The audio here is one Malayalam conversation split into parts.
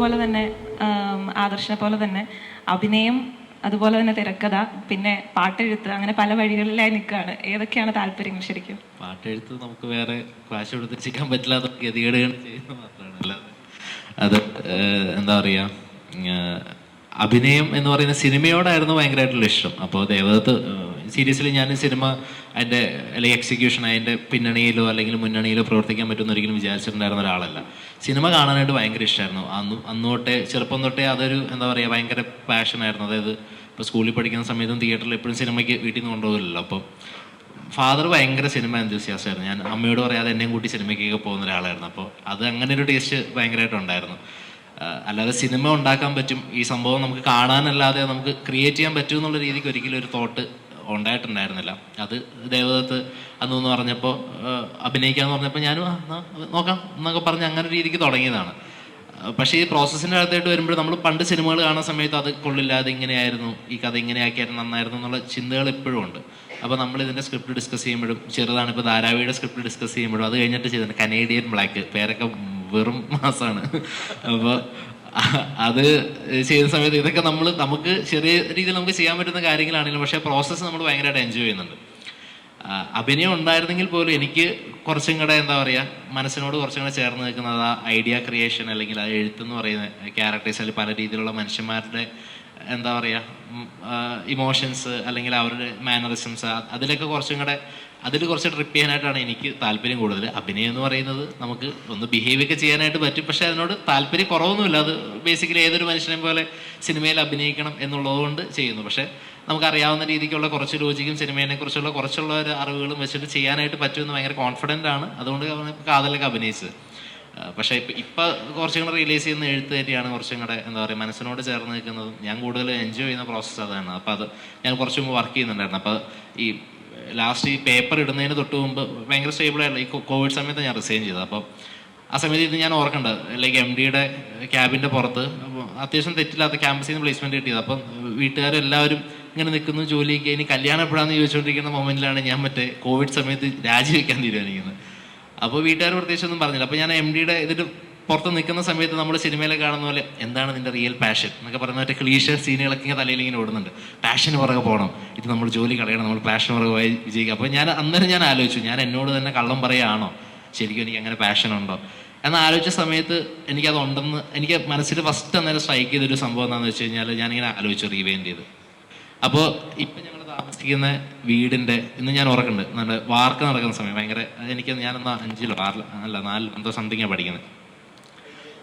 പറഞ്ഞതുപോലെ തന്നെ ആദർശിനെ പോലെ തന്നെ അഭിനയം, അതുപോലെ തന്നെ തിരക്കഥ, പിന്നെ പാട്ടെഴുത്ത്, അങ്ങനെ പല വഴികളിലായി നിൽക്കുകയാണ്. ഏതൊക്കെയാണ് താല്പര്യങ്ങൾ ശരിക്കും? പാട്ടെഴുത്ത് നമുക്ക് വേറെ കാശ് കൊടുത്ത് ചെയ്യാൻ പറ്റില്ലാത്ത ഗതികേടുകൾ ചെയ്യുന്നത് മാത്രമാണ്. അല്ലാതെ അത് എന്താ പറയുക, അഭിനയം എന്ന് പറയുന്ന സിനിമയോടായിരുന്നു ഭയങ്കരമായിട്ടുള്ള ഇഷ്ടം. അപ്പോൾ ദേവദത്ത് സീരിയസ്ലി ഞാൻ സിനിമ അതിൻ്റെ അല്ലെങ്കിൽ എക്സിക്യൂഷൻ അതിൻ്റെ പിന്നണിയിലോ അല്ലെങ്കിൽ മുന്നണിയിലോ പ്രവർത്തിക്കാൻ പറ്റുമെന്ന് ഒരിക്കലും വിചാരിച്ചിട്ടുണ്ടായിരുന്ന ഒരാളല്ല. സിനിമ കാണാനായിട്ട് ഭയങ്കര ഇഷ്ടമായിരുന്നു. അന്ന് തൊട്ടേ, ചെറുപ്പം തൊട്ടേ അതൊരു എന്താ പറയുക ഭയങ്കര പാഷനായിരുന്നു. അതായത് ഇപ്പോൾ സ്കൂളിൽ പഠിക്കുന്ന സമയത്തും തിയേറ്ററിൽ എപ്പോഴും സിനിമയ്ക്ക് വീട്ടിൽ നിന്ന് കൊണ്ടുപോകില്ലല്ലോ. അപ്പോൾ ഫാദർ ഭയങ്കര സിനിമ എന്തൂസിയാസ്റ്റ് ആയിരുന്നു. ഞാൻ അമ്മയോട് പറയാതെ എന്നെയും കൂട്ടി സിനിമയ്ക്കൊക്കെ പോകുന്ന ഒരാളായിരുന്നു. അപ്പോൾ അത് അങ്ങനെ ഒരു ടേസ്റ്റ് ഭയങ്കരമായിട്ടുണ്ടായിരുന്നു. അല്ലാതെ സിനിമ ഉണ്ടാക്കാൻ പറ്റും, ഈ സംഭവം നമുക്ക് കാണാനല്ലാതെ നമുക്ക് ക്രിയേറ്റ് ചെയ്യാൻ പറ്റും എന്നുള്ള രീതിക്ക് ഒരിക്കലും ഒരു തോട്ട് ഉണ്ടായിട്ടുണ്ടായിരുന്നില്ല. അത് ദേവദത്ത് അന്ന് പറഞ്ഞപ്പോൾ അഭിനയിക്കാന്ന് പറഞ്ഞപ്പോൾ ഞാനും നോക്കാം എന്നൊക്കെ പറഞ്ഞ് അങ്ങനെ രീതിക്ക് തുടങ്ങിയതാണ്. പക്ഷേ ഈ പ്രോസസ്സിൻ്റെ അകത്തായിട്ട് വരുമ്പോൾ നമ്മൾ പണ്ട് സിനിമകൾ കാണുന്ന സമയത്ത് അത് കൊള്ളില്ല, അത് ഇങ്ങനെയായിരുന്നു, ഈ കഥ ഇങ്ങനെയാക്കിയായിരുന്നു നന്നായിരുന്നു എന്നുള്ള ചിന്തകൾ എപ്പോഴും ഉണ്ട്. അപ്പോൾ നമ്മൾ ഇതിൻ്റെ സ്ക്രിപ്റ്റ് ഡിസ്കസ് ചെയ്യുമ്പോഴും, ചെറുതാണ് ഇപ്പോൾ ധാരാവിയുടെ സ്ക്രിപ്റ്റ് ഡിസ്കസ് ചെയ്യുമ്പോഴും, അത് കഴിഞ്ഞിട്ട് ചെയ്തിട്ടുണ്ട് കനേഡിയൻ ബ്ലാക്ക്, പേരൊക്കെ വെറും മാസമാണ്. അപ്പോൾ അത് ചെയ്യുന്ന സമയത്ത് ഇതൊക്കെ നമുക്ക് ചെറിയ രീതിയിൽ നമുക്ക് ചെയ്യാൻ പറ്റുന്ന കാര്യങ്ങളാണെങ്കിലും പക്ഷേ പ്രോസസ്സ് നമ്മൾ ഭയങ്കരമായിട്ട് എൻജോയ് ചെയ്യുന്നുണ്ട്. അഭിനയം ഉണ്ടായിരുന്നെങ്കിൽ പോലും എനിക്ക് കുറച്ചും കൂടെ എന്താ പറയുക മനസ്സിനോട് കുറച്ചും കൂടെ ചേർന്ന് നിൽക്കുന്നത് ആ ഐഡിയ ക്രിയേഷൻ അല്ലെങ്കിൽ ആ എഴുത്തെന്ന് പറയുന്ന ക്യാരക്ടേഴ്സ് അല്ലെങ്കിൽ പല രീതിയിലുള്ള മനുഷ്യന്മാരുടെ എന്താ പറയുക ഇമോഷൻസ് അല്ലെങ്കിൽ അവരുടെ മാനറിസംസ്, അതിലൊക്കെ കുറച്ചും കൂടെ അതിൽ കുറച്ച് ട്രിപ്പ് ചെയ്യാനായിട്ടാണ് എനിക്ക് താല്പര്യം കൂടുതൽ. അഭിനയം എന്ന് പറയുന്നത് നമുക്ക് ഒന്ന് ബിഹേവ് ഒക്കെ ചെയ്യാനായിട്ട് പറ്റും, പക്ഷേ അതിനോട് താല്പര്യം കുറവൊന്നുമില്ല. അത് ബേസിക്കലി ഏതൊരു മനുഷ്യനെ പോലെ സിനിമയിൽ അഭിനയിക്കണം എന്നുള്ളതുകൊണ്ട് ചെയ്യുന്നു. പക്ഷേ നമുക്കറിയാവുന്ന രീതിക്കുള്ള കുറച്ച് ലോജിക്കും സിനിമയെക്കുറിച്ചുള്ള കുറച്ചുള്ള ഒരു അറിവുകളും വെച്ചിട്ട് ചെയ്യാനായിട്ട് പറ്റുമെന്ന് ഭയങ്കര കോൺഫിഡൻ്റ് ആണ്. അതുകൊണ്ട് കാതലൊക്കെ അഭിനയിച്ചത്. പക്ഷേ ഇപ്പം കുറച്ചും കൂടെ റിയലൈസ് ചെയ്യുന്ന എഴുത്ത് തന്നെയാണ് കുറച്ചും കൂടെ എന്താ പറയുക മനസ്സിനോട് ചേർന്ന് നിൽക്കുന്നതും ഞാൻ കൂടുതൽ എൻജോയ് ചെയ്യുന്ന പ്രോസസ്സ് അതാണ്. അപ്പോൾ അത് ഞാൻ കുറച്ച് മുമ്പ് വർക്ക് ചെയ്യുന്നുണ്ടായിരുന്നു. അപ്പോൾ ഈ ലാസ്റ്റ് ഈ പേപ്പർ ഇടുന്നതിന് തൊട്ട് മുമ്പ് ഭയങ്കര സ്റ്റേബിളായിട്ടുള്ള ഈ കോവിഡ് സമയത്ത് ഞാൻ റിസൈൻ ചെയ്തത്. അപ്പോൾ ആ സമയത്ത് ഇത് ഞാൻ ഓർക്കണ്ട, ലൈക്ക് MD-യുടെ ക്യാബിൻ്റെ പുറത്ത് അത്യാവശ്യം തെറ്റില്ലാത്ത ക്യാമ്പസിൽ നിന്ന് പ്ലേസ്മെൻറ്റ് കിട്ടിയത്. അപ്പം വീട്ടുകാരെല്ലാവരും ഇങ്ങനെ നിൽക്കുന്നു, ജോലിക്ക് ഇനി കല്യാണം എപ്പോഴാന്ന് ചോദിച്ചുകൊണ്ടിരിക്കുന്ന മൊമെൻറ്റിലാണ് ഞാൻ മറ്റേ കോവിഡ് സമയത്ത് രാജിവെക്കാൻ തീരുമാനിക്കുന്നത്. അപ്പോൾ വീട്ടുകാർ പ്രത്യേകിച്ചൊന്നും പറഞ്ഞില്ല. അപ്പോൾ ഞാൻ MD-യുടെ ഇതിട്ട് പുറത്ത് നിൽക്കുന്ന സമയത്ത് നമ്മൾ സിനിമയിലെ കാണുന്ന പോലെ എന്താണ് നിൻ്റെ റിയൽ പാഷൻ എന്നൊക്കെ പറയുന്ന മറ്റേ ക്ലീഷ സീനുകളൊക്കെ ഇങ്ങനെ തലയിൽ ഇങ്ങനെ ഓടുന്നുണ്ട്. പാഷന് പുറകെ പോകണം, ഇത് നമ്മൾ ജോലി കളയണം, നമ്മൾ പാഷൻ പുറകെ പോയി വിജയിക്കുക. അപ്പോൾ അന്നേരം ഞാൻ ആലോചിച്ചു, ഞാൻ എന്നോട് തന്നെ കള്ളം പറയുകയാണോ, ശരിക്കും എനിക്ക് അങ്ങനെ പാഷൻ ഉണ്ടോ എന്ന് ആലോചിച്ച സമയത്ത് എനിക്കതുണ്ടെന്ന് എനിക്ക് മനസ്സിൽ ഫസ്റ്റ് അന്നേരം സ്ട്രൈക്ക് ചെയ്തൊരു സംഭവം എന്താണെന്ന് വെച്ച് കഴിഞ്ഞാൽ ഞാനിങ്ങനെ ആലോചിച്ചു റീവൈൻഡ് ചെയ്ത്. അപ്പോൾ ഇപ്പം ഞങ്ങൾ താമസിക്കുന്ന വീടിൻ്റെ ഇന്ന് ഞാൻ ഓർക്കുന്നുണ്ട്, നല്ല വാർക്ക നടക്കുന്ന സമയം ഭയങ്കര ഞാനെന്നാ 5-ലോ 6-ലോ അല്ല 4 എന്തോ സംതിങ്ങാണ് പഠിക്കുന്നത്.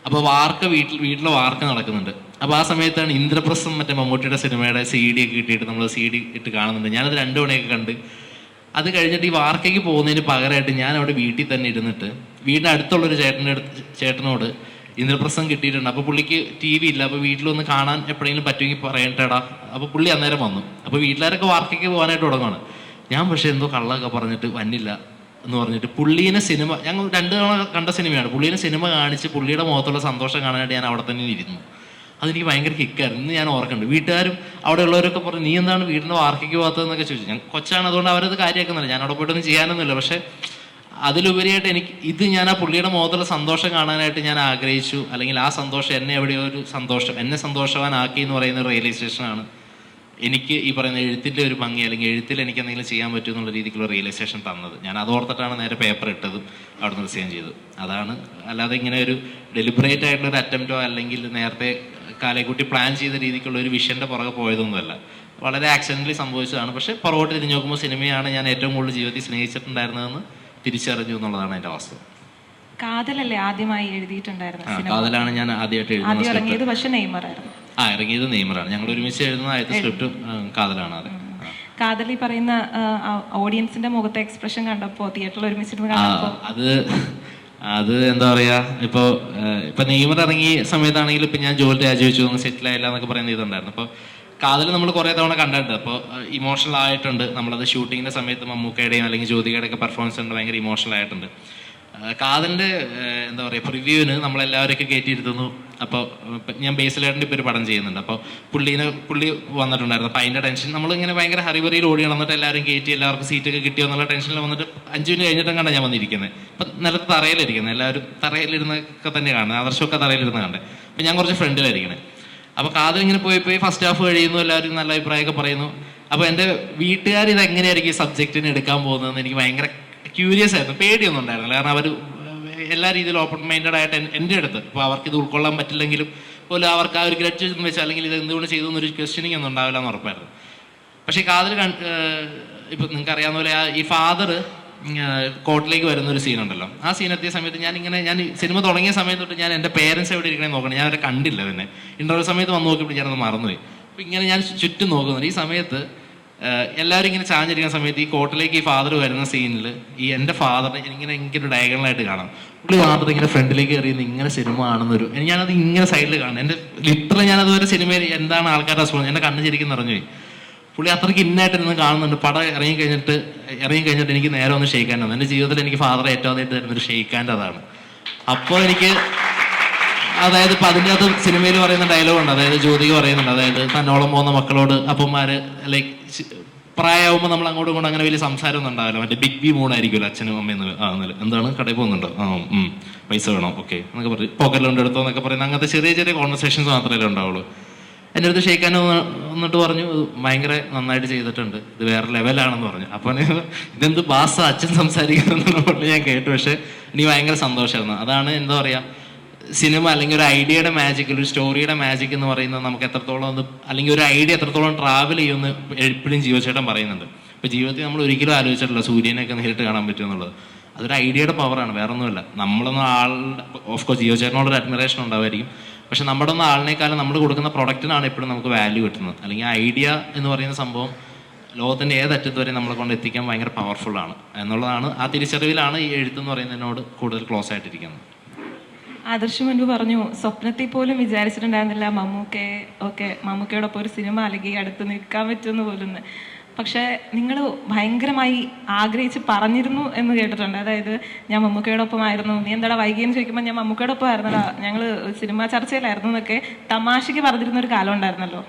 അപ്പോൾ വീട്ടിലെ വാർക്ക നടക്കുന്നുണ്ട്. അപ്പോൾ ആ സമയത്താണ് ഇന്ദ്രപ്രസ്ഥം മറ്റേ മമ്മൂട്ടിയുടെ സിനിമയുടെ CD ഒക്കെ കിട്ടിയിട്ട് നമ്മൾ CD ഇട്ട് കാണുന്നുണ്ട്. ഞാനത് 2 മണിയൊക്കെ കണ്ട് അത് കഴിഞ്ഞിട്ട് ഈ വാർക്കയ്ക്ക് പോകുന്നതിന് പകരമായിട്ട് ഞാൻ അവിടെ വീട്ടിൽ തന്നെ ഇരുന്നിട്ട് വീടിൻ്റെ അടുത്തുള്ളൊരു ചേട്ടനോട് ഇന്ദ്രപ്രസ്ഥം കിട്ടിയിട്ടുണ്ട്, അപ്പോൾ പുള്ളിക്ക് TV ഇല്ല, അപ്പോൾ വീട്ടിലൊന്ന് കാണാൻ എപ്പോഴെങ്കിലും പറ്റുമെങ്കിൽ പറയട്ടേടാ. അപ്പോൾ പുള്ളി അന്നേരം വന്നു. അപ്പോൾ വീട്ടിലാരൊക്കെ വാർക്കയ്ക്ക് പോകാനായിട്ട് തുടങ്ങുകയാണ്. ഞാൻ പക്ഷേ എന്തോ കള്ളമൊക്കെ പറഞ്ഞിട്ട് വന്നില്ല എന്ന് പറഞ്ഞിട്ട് പുള്ളീനെ സിനിമ ഞങ്ങൾ 2 തവണ കണ്ട സിനിമയാണ്. പുള്ളീനെ സിനിമ കാണിച്ച് പുള്ളിയുടെ മുഖത്തുള്ള സന്തോഷം കാണാനായിട്ട് ഞാൻ അവിടെ തന്നെ ഇരുന്നു. അതെനിക്ക് ഭയങ്കര കിക്കായിരുന്നു. ഇന്ന് ഞാൻ ഓർക്കുന്നുണ്ട്. വീട്ടുകാരും അവിടെ ഉള്ളവരൊക്കെ പറഞ്ഞു നീ എന്താണ് വീടിൻ്റെ വാർക്കയ്ക്ക് പോകാത്തതെന്നൊക്കെ ചോദിച്ചു. ഞാൻ കൊച്ചാണ്, അതുകൊണ്ട് അവരത് കാര്യമാക്കുന്നില്ല, ഞാൻ അവിടെ പോയിട്ടൊന്നും ചെയ്യാനൊന്നുമില്ല. പക്ഷേ അതിലുപരിയായിട്ട് എനിക്ക് ഞാൻ ആ പുള്ളിയുടെ മുഖത്തുള്ള സന്തോഷം കാണാനായിട്ട് ഞാൻ ആഗ്രഹിച്ചു. അല്ലെങ്കിൽ ആ സന്തോഷം എന്നെ സന്തോഷവാനാക്കി എന്ന് പറയുന്ന റിയലൈസേഷനാണ് എനിക്ക് ഈ പറയുന്ന എഴുത്തിൻ്റെ ഒരു ഭംഗി അല്ലെങ്കിൽ എഴുത്തിൽ എനിക്ക് എന്തെങ്കിലും ചെയ്യാൻ പറ്റും എന്നുള്ള രീതിക്കുള്ള റിയലൈസേഷൻ തന്നത്. ഞാൻ അതോർത്തിട്ടാണ് നേരെ പേപ്പർ ഇട്ടതും അവിടെ നിന്ന് റിസൈൻ ചെയ്തത്. അതാണ്, അല്ലാതെ ഇങ്ങനെ ഒരു ഡെലിബറേറ്റ് ആയിട്ടുള്ള ഒരു അറ്റംപ്റ്റോ അല്ലെങ്കിൽ നേരത്തെ കാലേക്കുട്ടി പ്ലാൻ ചെയ്ത രീതിക്കുള്ള ഒരു വിഷൻ്റെ പുറകെ പോയതൊന്നുമല്ല. വളരെ ആക്സിഡൻ്റലി സംഭവിച്ചതാണ്. പക്ഷേ പുറകോട്ട് തിരിഞ്ഞു നോക്കുമ്പോൾ സിനിമയാണ് ഞാൻ ഏറ്റവും കൂടുതൽ ജീവിതത്തിൽ സ്നേഹിച്ചിട്ടുണ്ടായിരുന്നതെന്ന് തിരിച്ചറിഞ്ഞു എന്നുള്ളതാണ് എൻ്റെ അവസ്ഥ. കാതലല്ലേ ആദ്യമായി എഴുതിയിട്ടുണ്ടായിരുന്നത്? കാതലാണ് ഞാൻ ആദ്യമായിട്ട് എഴുതുന്നത്. പക്ഷേ നെയ്മറായിരുന്നു. ഇറങ്ങിയത് നെയ്മറാണ്. ഞങ്ങൾ ഒരുമിച്ച് എഴുതുന്ന ആദ്യത്തെ സ്ക്രിപ്റ്റും കാതലാണ്. അതെ, കാതൽ ഈ പറയുന്ന ഓഡിയൻസിന്റെ മുഖത്തെ എക്സ്പ്രഷൻ കണ്ടപ്പോൾ തിയേറ്ററിൽ ഒരുമിച്ച് കണ്ടപ്പോൾ അത് എന്താ പറയാ, ഇപ്പൊ നെയ്മർ ഇറങ്ങിയ സമയത്താണെങ്കിൽ ഇപ്പൊ ഞാൻ ജോലി രാജിവെച്ചു, സെറ്റിൽ ആയില്ല എന്നൊക്കെ പറയുന്ന ഇതുണ്ടായിരുന്നു. അപ്പോൾ കാതൽ നമ്മൾ കുറേ തവണ കണ്ടിട്ടുണ്ട്. അപ്പോൾ ഇമോഷണൽ ആയിട്ടുണ്ട്. നമ്മളത് ഷൂട്ടിങ്ങിന്റെ സമയത്ത് മമ്മൂക്കയുടെയും അല്ലെങ്കിൽ ജ്യോതികയുടെ ഒക്കെ പെർഫോമൻസ് ഉണ്ട്, ഭയങ്കര ഇമോഷണൽ ആയിട്ടുണ്ട്. കാതലിന്റെ എന്താ പറയുക പ്രിവ്യൂവിന് നമ്മളെല്ലാവരെയൊക്കെ കയറ്റിയിരുത്തുന്നു. അപ്പോൾ ഞാൻ ബേസിലായിട്ടിൻ്റെ ഇപ്പോൾ ഒരു പടം ചെയ്യുന്നുണ്ട്. അപ്പോൾ പുള്ളി വന്നിട്ടുണ്ടായിരുന്നു. അപ്പോൾ അതിൻ്റെ ടെൻഷൻ നമ്മളിങ്ങനെ ഭയങ്കര ഹറിബറിയിൽ ഓടി നടന്നിട്ട് എല്ലാവരും കയറ്റി എല്ലാവർക്കും സീറ്റൊക്കെ കിട്ടിയോ എന്നുള്ള ടെൻഷനിൽ വന്നിട്ട് 5 മിനിറ്റ് കഴിഞ്ഞിട്ടും കണ്ടാണ് ഞാൻ വന്നിരിക്കുന്നത്. അപ്പം നിലത്ത് തറയിലിരിക്കുന്നത്, എല്ലാവരും തറയിലിരുന്നൊക്കെ തന്നെ കാണുന്നത്, ആദർശമൊക്കെ തറയിലിരുന്ന് കണ്ടത്. അപ്പം ഞാൻ കുറച്ച് ഫ്രണ്ടിലായിരിക്കണേ. അപ്പോൾ കാതൽ ഇങ്ങനെ പോയി ഫസ്റ്റ് ഹാഫ് കഴിയുന്നു, എല്ലാവരും നല്ല അഭിപ്രായമൊക്കെ പറയുന്നു. അപ്പോൾ എൻ്റെ വീട്ടുകാർ ഇതെങ്ങനെയായിരിക്കും ഈ സബ്ജക്റ്റിന് എടുക്കാൻ പോകുന്നതെന്ന് എനിക്ക് ഭയങ്കര ക്യൂരിയസ് ആയിരുന്നു. പേടിയൊന്നും ഉണ്ടായിരുന്നില്ല. കാരണം അവർ എല്ലാ രീതിയിലും ഓപ്പൺ മൈൻഡഡ് ആയിട്ട് എൻ്റെ അടുത്ത്, ഇപ്പോൾ അവർക്ക് ഇത് ഉൾക്കൊള്ളാൻ പറ്റില്ലെങ്കിലും പോലും അവർക്ക് ആ ഒരു ഗ്രഡ്ജ് എന്ന് വെച്ചാൽ അല്ലെങ്കിൽ ഇത് എന്തുകൊണ്ട് ചെയ്തു എന്നൊരു ക്വസ്റ്റ്യനിങ് ഒന്നും ഉണ്ടാവില്ല എന്ന് ഉറപ്പായിരുന്നു. പക്ഷേ കാതൽ ഇപ്പം നിങ്ങൾക്ക് അറിയാവുന്ന പോലെ ഈ ഫാദർ കോർട്ടിലേക്ക് വരുന്ന ഒരു സീനുണ്ടല്ലോ, ആ സീൻ എത്തിയ സമയത്ത് ഞാൻ സിനിമ തുടങ്ങിയ സമയത്ത് തൊട്ട് ഞാൻ എൻ്റെ പേരൻസ് എവിടെ ഇരിക്കണേ നോക്കണം. ഞാൻ അവരെ കണ്ടില്ല. പിന്നെ ഇൻ്റർവ്യൂ സമയത്ത് വന്ന് നോക്കിയപ്പോൾ ഞാനത് മറന്നുപോയി. അപ്പോൾ ഇങ്ങനെ ഞാൻ ചുറ്റും നോക്കുന്നുണ്ട്. ഈ സമയത്ത് എല്ലാവരും ഇങ്ങനെ ചാഞ്ഞിരിക്കുന്ന സമയത്ത് ഈ കോർട്ടിലേക്ക് ഈ ഫാദർ വരുന്ന സീനിൽ ഈ എൻ്റെ ഫാദറിനെ എനിക്കൊരു ഡയഗണലായിട്ട് കാണാം. പുള്ളി മാത്രം ഇങ്ങനെ ഫ്രണ്ടിലേക്ക് എറിയുന്ന ഇങ്ങനെ സിനിമ കാണുന്നൊരു ഞാനത് ഇങ്ങനെ സൈഡിൽ കാണും. എൻ്റെ ലിറ്ററലി ഞാനതുവരെ സിനിമയിൽ എന്താണ് ആൾക്കാരുടെ അസുഖം എൻ്റെ കണ്ണ് ശരിക്കും നിറഞ്ഞുപോയി. പുള്ളി അത്രയ്ക്ക് ഇന്നായിട്ടിരുന്ന് കാണുന്നുണ്ട്. പടം ഇറങ്ങി കഴിഞ്ഞിട്ട് എനിക്ക് നേരെ ഒന്ന് ഷെയ്ക്കാൻ്റെ വന്നു. എൻ്റെ ജീവിതത്തിൽ എനിക്ക് ഫാദറെ ഏറ്റവും ആദ്യമായിട്ട് തരുന്നൊരു ഷെയ്ക്കാൻ്റെ അതാണ്. അപ്പോൾ എനിക്ക് അതായത് ഇപ്പം അതിൻ്റെ അകത്ത് സിനിമയിൽ പറയുന്ന ഡയലോഗുണ്ട്, അതായത് ജ്യോതിക പറയുന്നുണ്ട്, അതായത് തന്നോളം പോകുന്ന മക്കളോട് അപ്പന്മാര് ലൈക്ക് പ്രായമാകുമ്പോൾ നമ്മൾ അങ്ങോട്ടും ഇങ്ങോട്ടും അങ്ങനെ വലിയ സംസാരമൊന്നും ഉണ്ടാവില്ല. മറ്റേ ബിഗ് ബി മൂണായിരിക്കുമല്ലോ അച്ഛനും അമ്മയെന്ന്. എന്താണ് കടയിൽ പോകുന്നുണ്ടോ? പൈസ വേണോ? ഓക്കെ എന്നൊക്കെ പറയും. പോക്കറ്റിലുണ്ട് എടുത്തോ എന്നൊക്കെ പറയുന്നത് അങ്ങനത്തെ ചെറിയ കോൺവെർസേഷൻസ് മാത്രമേ ഉണ്ടാവുള്ളൂ. എൻ്റെ അടുത്ത് ഷെയ്ക്കാൻ വന്നിട്ട് പറഞ്ഞു ഭയങ്കര നന്നായിട്ട് ചെയ്തിട്ടുണ്ട്, ഇത് വേറെ ലെവലാണെന്ന് പറഞ്ഞു. അപ്പോൾ ഇതെന്ത് ബാസ അച്ഛൻ സംസാരിക്കുന്നതെന്ന് പറഞ്ഞ് ഞാൻ കേട്ടു. പക്ഷേ എനിക്ക് ഭയങ്കര സന്തോഷമായിരുന്നു. അതാണ് എന്താ പറയുക, സിനിമ അല്ലെങ്കിൽ ഒരു ഐഡിയയുടെ മാജിക്, ഒരു സ്റ്റോറിയുടെ മാജിക് എന്ന് പറയുന്നത് നമുക്ക് എത്രത്തോളം അല്ലെങ്കിൽ ഒരു ഐഡിയ എത്രത്തോളം ട്രാവൽ ചെയ്യുമെന്ന് എപ്പോഴും ജീവചേട്ടൻ പറയുന്നുണ്ട്. ഇപ്പോൾ ജീവിതത്തിൽ നമ്മൾ ഒരിക്കലും ആലോചിച്ചിട്ടില്ല സൂര്യനെയൊക്കെ നേരിട്ട് കാണാൻ പറ്റും എന്നുള്ളത്. അതൊരു ഐഡിയയുടെ പവറാണ്, വേറെ ഒന്നുമില്ല. നമ്മളൊന്നും ഓഫ്കോഴ്സ് ജീവചേട്ടനോടൊരു അഡ്മിറേഷൻ ഉണ്ടാവുമായിരിക്കും. പക്ഷെ നമ്മുടെ ഒന്നും ആളിനേക്കാളും നമ്മൾ കൊടുക്കുന്ന പ്രൊഡക്റ്റിനാണ് എപ്പോഴും നമുക്ക് വാല്യൂ കിട്ടുന്നത്. അല്ലെങ്കിൽ ഐഡിയ എന്ന് പറയുന്ന സംഭവം ലോകത്തിൻ്റെ ഏതറ്റത്ത് വരെ നമ്മളെ കൊണ്ട് എത്തിക്കാൻ ഭയങ്കര പവർഫുള്ളാണ് എന്നുള്ളതാണ്. ആ തിരിച്ചറിവിലാണ് ഈ എഴുത്തെന്ന് പറയുന്നതിനോട് കൂടുതൽ ക്ലോസ് ആയിട്ടിരിക്കുന്നത്. ആദർശ് മുൻപ് പറഞ്ഞു സ്വപ്നത്തിൽ പോലും വിചാരിച്ചിട്ടുണ്ടായിരുന്നില്ല മമ്മൂക്കയോടൊപ്പം ഒരു സിനിമ അല്ലെങ്കിൽ അടുത്ത് നിൽക്കാൻ പറ്റുമെന്ന് പോലും. പക്ഷെ നിങ്ങൾ ഭയങ്കരമായി ആഗ്രഹിച്ച് പറഞ്ഞിരുന്നു എന്ന് കേട്ടിട്ടുണ്ട്. അതായത് ഞാൻ മമ്മൂക്കയോടൊപ്പമായിരുന്നു, നീ എന്താടാ വൈകിയെന്ന് ചോദിക്കുമ്പോൾ ഞാൻ മമ്മൂക്കയോടൊപ്പം ആയിരുന്നടാ, ഞങ്ങൾ സിനിമാ ചർച്ചയിലായിരുന്നു എന്നൊക്കെ തമാശയ്ക്ക് പറഞ്ഞിരുന്ന ഒരു കാലം ഉണ്ടായിരുന്നല്ലോ.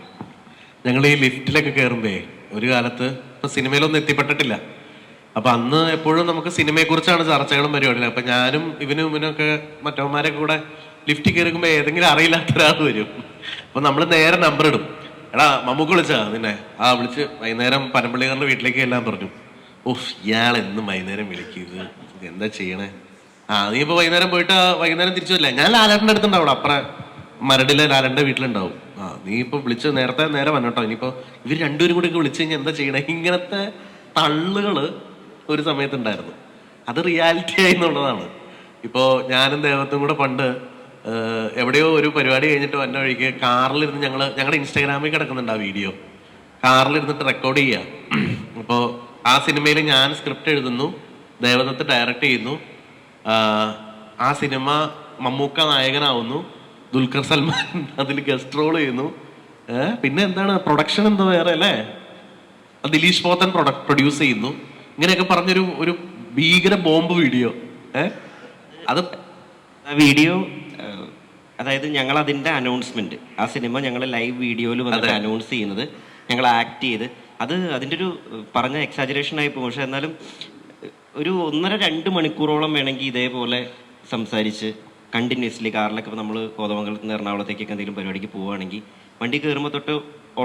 ഞങ്ങൾ ഈ ലിഫ്റ്റിലൊക്കെ കയറുമ്പേ ഒരു കാലത്ത് ഇപ്പൊ സിനിമയിലൊന്നും എത്തിപ്പെട്ടിട്ടില്ല. അപ്പൊ അന്ന് എപ്പോഴും നമുക്ക് സിനിമയെ കുറിച്ചാണ് ചർച്ചകളും പരിപാടികളും. അപ്പൊ ഞാനും ഇവനൊക്കെ മറ്റവന്മാരെ കൂടെ ലിഫ്റ്റിൽ കയറുമ്പോ ഏതെങ്കിലും അറിയില്ലാത്ത ഒരാൾ വരും. അപ്പൊ നമ്മൾ നേരെ നമ്പർ ഇടും, എടാ മമ്മൂക്ക് വിളിച്ചാ നിന്നെ? വിളിച്ച് വൈകുന്നേരം പനമ്പള്ളിക്കാരൻ്റെ വീട്ടിലേക്ക് എല്ലാം പറഞ്ഞു. ഇയാൾ എന്നും വൈകുന്നേരം വിളിക്കുന്നത്, എന്താ ചെയ്യണേ? നീ ഇപ്പൊ വൈകുന്നേരം പോയിട്ട് വൈകുന്നേരം തിരിച്ചു വരില്ല? ഞാൻ ലാലേട്ടൻ്റെ അടുത്തുണ്ടാവും, അപ്പുറം മരടിലെ ലാലേട്ടൻ്റെ വീട്ടിലുണ്ടാവും. നീ ഇപ്പൊ വിളിച്ച് നേരെ വന്നോട്ടോ, ഇനിയിപ്പോ ഇവർ രണ്ടുപേരും കൂടി വിളിച്ചു കഴിഞ്ഞാൽ എന്താ ചെയ്യണേ? ഇങ്ങനത്തെ തള്ളുകള് ഒരു സമയത്തുണ്ടായിരുന്നു. അത് റിയാലിറ്റി ആയി എന്നുള്ളതാണ്. ഇപ്പോ ഞാനും ദേവത്തും കൂടെ പണ്ട് എവിടെയോ ഒരു പരിപാടി കഴിഞ്ഞിട്ട് വന്ന വഴിക്ക് കാറിലിരുന്ന് ഞങ്ങളുടെ ഇൻസ്റ്റാഗ്രാമിൽ കിടക്കുന്നുണ്ട് ആ വീഡിയോ. കാറിലിരുന്നിട്ട് റെക്കോർഡ് ചെയ്യുക. അപ്പോൾ ആ സിനിമയിൽ ഞാൻ സ്ക്രിപ്റ്റ് എഴുതുന്നു, ദേവദത്ത് ഡയറക്റ്റ് ചെയ്യുന്നു, ആ സിനിമ മമ്മൂക്ക നായകനാവുന്നു, ദുൽഖർ സൽമാൻ അതിൽ ഗസ്റ്റ് റോൾ ചെയ്യുന്നു. പിന്നെ എന്താണ് പ്രൊഡക്ഷൻ എന്താ വേറെ അല്ലേ, ദിലീഷ് പോത്തൻ പ്രൊഡ്യൂസ് ചെയ്യുന്നു. ഇങ്ങനെയൊക്കെ പറഞ്ഞൊരു ഭീകര ബോംബ് വീഡിയോ. അത് വീഡിയോ അതായത് ഞങ്ങൾ അതിൻ്റെ അനൗൺസ്മെന്റ്, ആ സിനിമ ഞങ്ങൾ ലൈവ് വീഡിയോയിൽ വന്നിട്ട് അനൗൺസ് ചെയ്യുന്നത്, ഞങ്ങൾ ആക്ട് ചെയ്ത് അതിൻ്റെ ഒരു പറഞ്ഞ എക്സാജറേഷൻ ആയി പോകും. പക്ഷെ എന്നാലും ഒരു 1.5-2 മണിക്കൂറോളം വേണമെങ്കിൽ ഇതേപോലെ സംസാരിച്ച് കണ്ടിന്യൂസ്ലി കാറിലൊക്കെ ഇപ്പോൾ നമ്മൾ കോതമംഗലത്ത് നിന്ന് എറണാകുളത്തേക്കൊക്കെ എന്തെങ്കിലും പരിപാടിക്ക് പോവുകയാണെങ്കിൽ വണ്ടി കയറുമ്പോൾ തൊട്ട്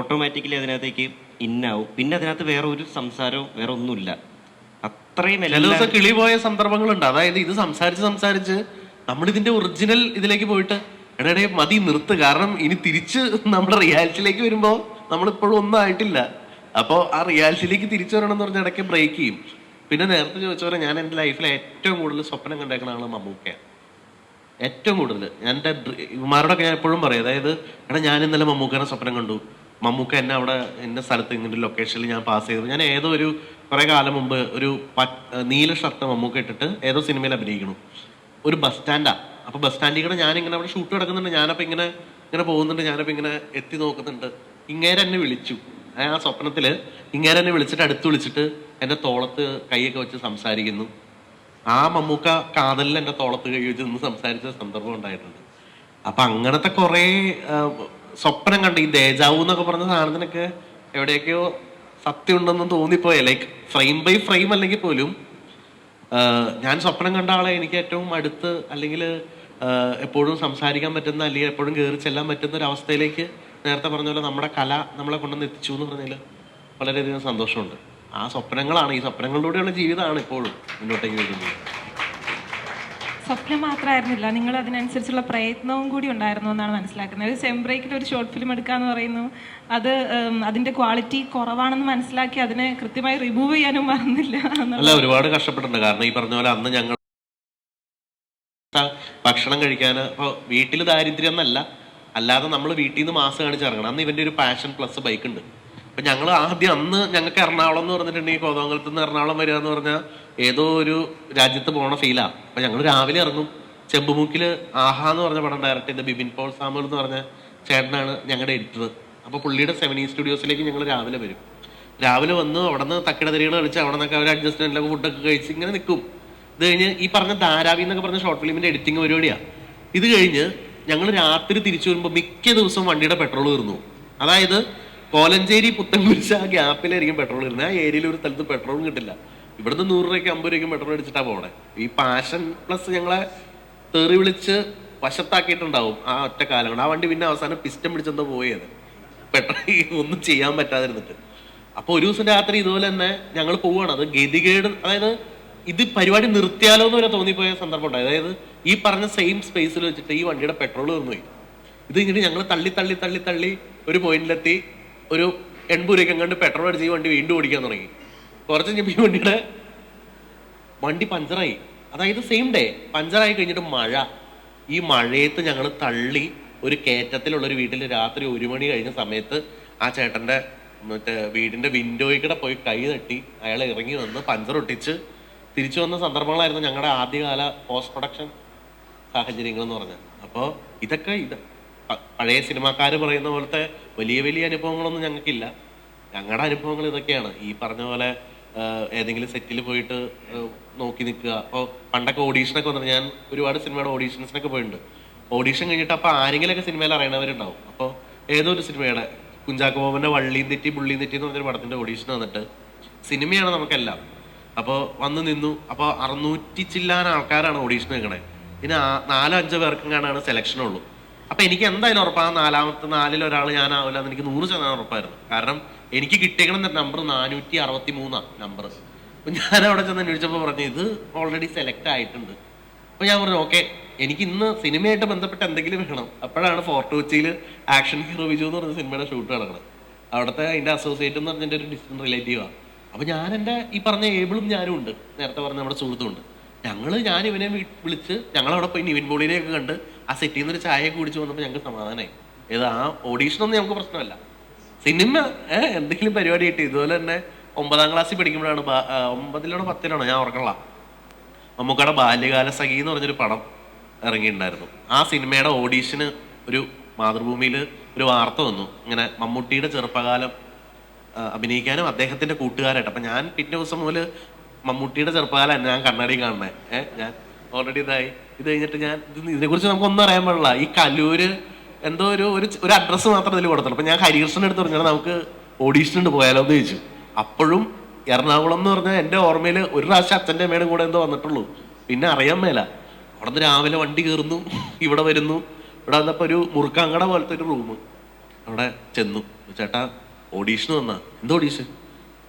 ഓട്ടോമാറ്റിക്കലി അതിനകത്തേക്ക് ഇന്നാവും. പിന്നെ അതിനകത്ത് വേറെ ഒരു സംസാരവും വേറെ ഒന്നുമില്ല. അത്രയും ചില ദിവസം കിളി പോയ സന്ദർഭങ്ങളുണ്ട്. അതായത് ഇത് സംസാരിച്ച് നമ്മളിതിന്റെ ഒറിജിനൽ ഇതിലേക്ക് പോയിട്ട് ഇടയിടെ മതി നിർത്ത്, കാരണം ഇനി തിരിച്ച് നമ്മുടെ റിയാലിറ്റിയിലേക്ക് വരുമ്പോൾ നമ്മളിപ്പോഴും ഒന്നും ആയിട്ടില്ല. അപ്പോൾ ആ റിയാലിറ്റിയിലേക്ക് തിരിച്ചു വരണം എന്ന് പറഞ്ഞാൽ ഇടയ്ക്ക് ബ്രേക്ക് ചെയ്യും. പിന്നെ നേരത്തെ ചോദിച്ച പോലെ ഞാൻ എൻ്റെ ലൈഫിൽ ഏറ്റവും കൂടുതൽ സ്വപ്നം കണ്ടേക്കുന്ന ആള് മമ്മൂക്കയാണ്. ഏറ്റവും കൂടുതൽ ഞാൻ എൻ്റെ ഇവന്മാരോടൊക്കെ ഞാൻ എപ്പോഴും പറയും, അതായത് ഞാൻ ഇന്നലെ മമ്മൂക്കനെ സ്വപ്നം കണ്ടു, മമ്മൂക്ക എന്നെ അവിടെ എൻ്റെ സ്ഥലത്ത് ഇങ്ങനെ ഒരു ലൊക്കേഷനിൽ ഞാൻ പാസ് ചെയ്തു. ഞാൻ ഏതോ ഒരു കുറേ കാലം മുമ്പ് ഒരു നീല ഷർട്ട് മമ്മൂക്ക ഇട്ടിട്ട് ഏതോ സിനിമയിൽ അഭിനയിക്കണം. ഒരു ബസ് സ്റ്റാൻഡാണ്. അപ്പോൾ ബസ് സ്റ്റാൻഡിൽ കൂടെ ഞാനിങ്ങനെ അവിടെ ഷൂട്ട് കിടക്കുന്നുണ്ട്, ഞാനപ്പോൾ ഇങ്ങനെ പോകുന്നുണ്ട്, ഞാനപ്പോൾ ഇങ്ങനെ എത്തി നോക്കുന്നുണ്ട്. ഇങ്ങേരെ എന്നെ വിളിച്ചു, ആ സ്വപ്നത്തിൽ ഇങ്ങേരെ എന്നെ വിളിച്ചിട്ട് അടുത്ത് വിളിച്ചിട്ട് എൻ്റെ തോളത്ത് കൈയൊക്കെ വെച്ച് സംസാരിക്കുന്നു. ആ മമ്മൂക്ക കാതലിൽ എൻ്റെ തോളത്ത് കൈ വെച്ച് നിന്ന് സംസാരിച്ച സന്ദർഭം ഉണ്ടായിട്ടുണ്ട്. അപ്പൊ അങ്ങനത്തെ കുറെ സ്വപ്നം കണ്ട് ഈ ദേജാവു എന്നൊക്കെ പറഞ്ഞ സാധനത്തിനൊക്കെ എവിടെയൊക്കെയോ സത്യം ഉണ്ടെന്ന് തോന്നിപ്പോയേ. ലൈക്ക് ഫ്രെയിം ബൈ ഫ്രെയിം അല്ലെങ്കിൽ പോലും ഞാൻ സ്വപ്നം കണ്ട ആളെ എനിക്ക് ഏറ്റവും അടുത്ത് അല്ലെങ്കിൽ എപ്പോഴും സംസാരിക്കാൻ പറ്റുന്ന അല്ലെങ്കിൽ എപ്പോഴും കയറി ചെല്ലാൻ പറ്റുന്ന ഒരു അവസ്ഥയിലേക്ക് നേരത്തെ പറഞ്ഞ പോലെ നമ്മുടെ കല നമ്മളെ കൊണ്ടുവന്ന് എത്തിച്ചു എന്ന് പറഞ്ഞാൽ വളരെയധികം സന്തോഷമുണ്ട്. ആ സ്വപ്നങ്ങളാണ്, ഈ സ്വപ്നങ്ങളിലൂടെയുള്ള ജീവിതമാണ് ഇപ്പോഴും മുന്നോട്ടേക്ക് വരുന്നത്. സ്വപ്നം മാത്രമായിരുന്നില്ല, നിങ്ങൾ അതിനനുസരിച്ചുള്ള പ്രയത്നവും കൂടി ഉണ്ടായിരുന്നു എന്നാണ് മനസ്സിലാക്കുന്നത്. ഒരു സെംബ്രേക്കിൽ ഒരു ഷോർട്ട് ഫിലിം എടുക്കാന്ന് പറയുന്നു, അത് അതിന്റെ ക്വാളിറ്റി കുറവാണെന്ന് മനസ്സിലാക്കി അതിനെ കൃത്യമായി റിമൂവ് ചെയ്യാനും മറന്നില്ല. അല്ല, ഒരുപാട് കഷ്ടപ്പെട്ടിട്ടുണ്ട്. കാരണം ഈ പറഞ്ഞ പോലെ അന്ന് ഞങ്ങൾ ഭക്ഷണം കഴിക്കാൻ ഇപ്പോൾ വീട്ടിൽ ദാരിദ്ര്യം എന്നല്ല, അല്ലാതെ നമ്മൾ വീട്ടിൽ നിന്ന് മാസം കാണിച്ച് ഇറങ്ങണം. അന്ന് ഇവന്റെ ഒരു പാഷൻ പ്ലസ് ബൈക്ക് ഉണ്ട്. അപ്പൊ ഞങ്ങൾ ആദ്യം അന്ന് ഞങ്ങൾക്ക് എറണാകുളം എന്ന് പറഞ്ഞിട്ടുണ്ടെങ്കിൽ കോതമംഗലത്ത് നിന്ന് എറണാകുളം വരിക എന്ന് പറഞ്ഞാൽ ഏതോ ഒരു രാജ്യത്ത് പോണ ഫീലാ. അപ്പൊ ഞങ്ങൾ രാവിലെ ഇറങ്ങും. ചെമ്പുമുക്കിൽ ആഹാ എന്ന് പറഞ്ഞ പടം ഡയറക്റ്റ് ചെയ്ത ബിബിൻ പോൾ സാമുൽ എന്ന് പറഞ്ഞ ചേട്ടനാണ് ഞങ്ങളുടെ എഡിറ്റർ. അപ്പൊ പുള്ളിയുടെ 7 സ്റ്റുഡിയോസിലേക്ക് ഞങ്ങൾ രാവിലെ വരും. രാവിലെ വന്ന് അവിടെ നിന്ന് തക്കിടതിരികൾ കളിച്ച് അവിടെ നിന്നൊക്കെ അവർ അഡ്ജസ്റ്റ്മെന്റിലൊക്കെ ഫുഡൊക്കെ കഴിച്ച് ഇങ്ങനെ നിൽക്കും. ഇത് കഴിഞ്ഞ് ഈ പറഞ്ഞ ധാരാവി എന്നൊക്കെ പറഞ്ഞ ഷോർട്ട് ഫിലിമിന്റെ എഡിറ്റിംഗ് പരിപാടിയാണ്. ഇത് കഴിഞ്ഞ് ഞങ്ങൾ രാത്രി തിരിച്ചു വരുമ്പോൾ മിക്ക ദിവസവും വണ്ടിയുടെ പെട്രോൾ തീർന്നു. അതായത് കോലഞ്ചേരി പുത്തൻകുരിശ് ആ ഗ്യാപ്പിലായിരിക്കും പെട്രോൾ തീരുന്നത്. ആ ഏരിയയിൽ ഒരു സ്ഥലത്ത് പെട്രോളും കിട്ടില്ല. ഇവിടുന്ന് 100 രൂപയ്ക്ക് 50 രൂപയ്ക്കും പെട്രോൾ അടിച്ചിട്ടാ പോണേ. ഈ പാഷൻ പ്ലസ് ഞങ്ങളെ തെറി വിളിച്ച് വശത്താക്കിയിട്ടുണ്ടാവും ആ ഒറ്റ കാലം കൊണ്ട്. ആ വണ്ടി പിന്നെ അവസാനം പിസ്റ്റം പിടിച്ചെന്തോ പോയത്, പെട്രോൾ ഒന്നും ചെയ്യാൻ പറ്റാതിരുന്നിട്ട്. അപ്പൊ ഒരു ദിവസം രാത്രി ഇതുപോലെ തന്നെ ഞങ്ങൾ പോവുകയാണ്. അത് ഗതികേട്, അതായത് ഇത് പരിപാടി നിർത്തിയാലോ എന്ന് വരെ തോന്നിപ്പോയ സന്ദർഭം ഉണ്ടായി. അതായത് ഈ പറഞ്ഞ സെയിം സ്പേസിൽ വെച്ചിട്ട് ഈ വണ്ടിയുടെ പെട്രോൾ തീർന്നുപോയി. ഇത് കഴിഞ്ഞിട്ട് ഞങ്ങൾ തള്ളി തള്ളി തള്ളി തള്ളി ഒരു പോയിന്റിലെത്തി. ഒരു 80 രൂപയ്ക്ക് കണ്ട് പെട്രോൾ അടിച്ച് ഈ വണ്ടി വീണ്ടും ഓടിക്കാൻ തുടങ്ങി. കുറച്ച് കഴിഞ്ഞപ്പോൾ ഈ വണ്ടി പഞ്ചറായി. അതായത് സെയിം ഡേ പഞ്ചറായി കഴിഞ്ഞിട്ട് മഴ. ഈ മഴയത്ത് ഞങ്ങൾ തള്ളി ഒരു കയറ്റത്തിലുള്ളൊരു വീട്ടിൽ രാത്രി 1 മണി കഴിഞ്ഞ സമയത്ത് ആ ചേട്ടൻ്റെ മറ്റേ വീടിന്റെ വിൻഡോയിൽ കൂടെ പോയി കൈ തട്ടി അയാൾ ഇറങ്ങി വന്ന് പഞ്ചർ ഒട്ടിച്ച് തിരിച്ചു വന്ന സന്ദർഭങ്ങളായിരുന്നു ഞങ്ങളുടെ ആദ്യകാല പോസ്റ്റ് പ്രൊഡക്ഷൻ സാഹചര്യങ്ങൾ എന്ന് പറഞ്ഞാൽ. അപ്പോൾ ഇതൊക്കെ പഴയ സിനിമാക്കാർ പറയുന്ന പോലത്തെ വലിയ വലിയ അനുഭവങ്ങളൊന്നും ഞങ്ങൾക്കില്ല. ഞങ്ങളുടെ അനുഭവങ്ങൾ ഇതൊക്കെയാണ്. ഈ പറഞ്ഞ പോലെ ഏതെങ്കിലും സെറ്റിൽ പോയിട്ട് നോക്കി നിൽക്കുക. അപ്പോൾ പണ്ടൊക്കെ ഓഡീഷനൊക്കെ വന്നിട്ട് ഞാൻ ഒരുപാട് സിനിമയുടെ ഓഡീഷൻസിനൊക്കെ പോയിട്ടുണ്ട്. ഓഡീഷൻ കഴിഞ്ഞിട്ട് അപ്പോൾ ആരെങ്കിലുമൊക്കെ സിനിമയിൽ അറിയണവരുണ്ടാവും. അപ്പോൾ ഏതോ ഒരു സിനിമയുടെ കുഞ്ചാക്കോ ബോബന്റെ വള്ളിയും തെറ്റി പുള്ളിയും തെറ്റി എന്ന് പറഞ്ഞൊരു പടത്തിന്റെ ഓഡീഷൻ വന്നിട്ട്, സിനിമയാണ് നമുക്കെല്ലാം. അപ്പോൾ വന്ന് നിന്നു. അപ്പോൾ 600 ചില്ലാൻ ആൾക്കാരാണ് ഓഡീഷൻ നിൽക്കണേ. പിന്നെ 4-5 പേർക്കും കാണാണ് സെലക്ഷനുള്ളൂ. അപ്പൊ എനിക്ക് എന്തായാലും ഉറപ്പാ 4-ൽ ഒരാൾ ഞാനാവില്ല എന്ന് എനിക്ക് 100% ഉറപ്പായിരുന്നു. കാരണം എനിക്ക് കിട്ടിയേക്കണ നമ്പർ 463 നമ്പർ. അപ്പൊ ഞാൻ അവിടെ ചെന്ന് അന്വേഷിച്ചപ്പോൾ പറഞ്ഞു ഇത് ഓൾറെഡി സെലക്ട് ആയിട്ടുണ്ട്. അപ്പൊ ഞാൻ പറഞ്ഞു ഓക്കെ, എനിക്ക് ഇന്ന് സിനിമയായിട്ട് ബന്ധപ്പെട്ട എന്തെങ്കിലും വേണം. അപ്പോഴാണ് ഫോർട്ട് കൊച്ചിയിൽ ആക്ഷൻ ഹീറോ വിജു എന്ന് പറഞ്ഞ സിനിമയുടെ ഷൂട്ട് നടക്കുന്നത്. അവിടുത്തെ അതിന്റെ അസോസിയേറ്റ് എന്ന് പറഞ്ഞ ഒരു ഡിസ്റ്റന്റ് റിലേറ്റീവാണ്. അപ്പൊ ഞാൻ എൻ്റെ ഈ പറഞ്ഞ ഏബിളും ഞാനും ഉണ്ട്, നേരത്തെ പറഞ്ഞ നമ്മുടെ സുഹൃത്തുണ്ട്. ഞാൻ ഇവനെ വിളിച്ച് ഞങ്ങളവിടെ പോയി നിവിൻ പോളിനെയൊക്കെ കണ്ട് ആ സെറ്റിൽ നിന്ന് ഒരു ചായ കുടിച്ച് വന്നപ്പോൾ ഞങ്ങൾക്ക് സമാധാനമായി. ഏത് ആ ഓഡീഷനൊന്നും ഞങ്ങൾക്ക് പ്രശ്നമല്ല. സിനിമ എന്തെങ്കിലും പരിപാടി കിട്ടി. ഇതുപോലെ തന്നെ 9ാം ക്ലാസ്സിൽ പഠിക്കുമ്പോഴാണ് 9-ലാണോ 10-ലാണോ ഞാൻ ഓർക്കണില്ല, മമ്മൂക്കയുടെ ബാല്യകാല സഖി എന്ന് പറഞ്ഞൊരു പടം ഇറങ്ങിയിട്ടുണ്ടായിരുന്നു. ആ സിനിമയുടെ ഓഡീഷന് ഒരു മാതൃഭൂമിയിൽ ഒരു വാർത്ത വന്നു, ഇങ്ങനെ മമ്മൂട്ടിയുടെ ചെറുപ്പകാലം അഭിനയിക്കാനും അദ്ദേഹത്തിന്റെ കൂട്ടുകാരായിട്ട്. അപ്പൊ ഞാൻ പിറ്റേ ദിവസം മുതൽ മമ്മൂട്ടിയുടെ ചെറുപ്പകാലം ഞാൻ കണ്ണാടി കാണണേ. ഞാൻ ഓൾറെഡി ഇതായി. ഇത് കഴിഞ്ഞിട്ട് ഞാൻ ഇതിനെക്കുറിച്ച് നമുക്കൊന്നും അറിയാൻ പാടില്ല. ഈ കല്ലൂര് എന്തോ ഒരു അഡ്രസ്സ് മാത്രം ഇതിൽ കൊടുത്തുള്ളൂ. അപ്പൊ ഞാൻ ഹരികൃഷ്ണൻ എടുത്ത് പറഞ്ഞാൽ നമുക്ക് ഓഡീഷൻ ഉണ്ട് പോയാലോ എന്ന് ചോദിച്ചു. അപ്പോഴും എറണാകുളം എന്ന് പറഞ്ഞാൽ എൻ്റെ ഓർമ്മയിൽ ഒരു പ്രാവശ്യം അച്ഛൻ്റെ അമ്മയുടെ കൂടെ എന്തോ വന്നിട്ടുള്ളൂ, പിന്നെ അറിയാൻ മേല. അവിടെ നിന്ന് രാവിലെ വണ്ടി കയറുന്നു, ഇവിടെ വരുന്നു. ഇവിടെ വന്നപ്പോൾ ഒരു മുറുക്കാങ്കട പോലത്തെ ഒരു റൂം, അവിടെ ചെന്നു. ചേട്ടാ ഓഡീഷന് വന്നാ. എന്താ ഓഡീഷൻ?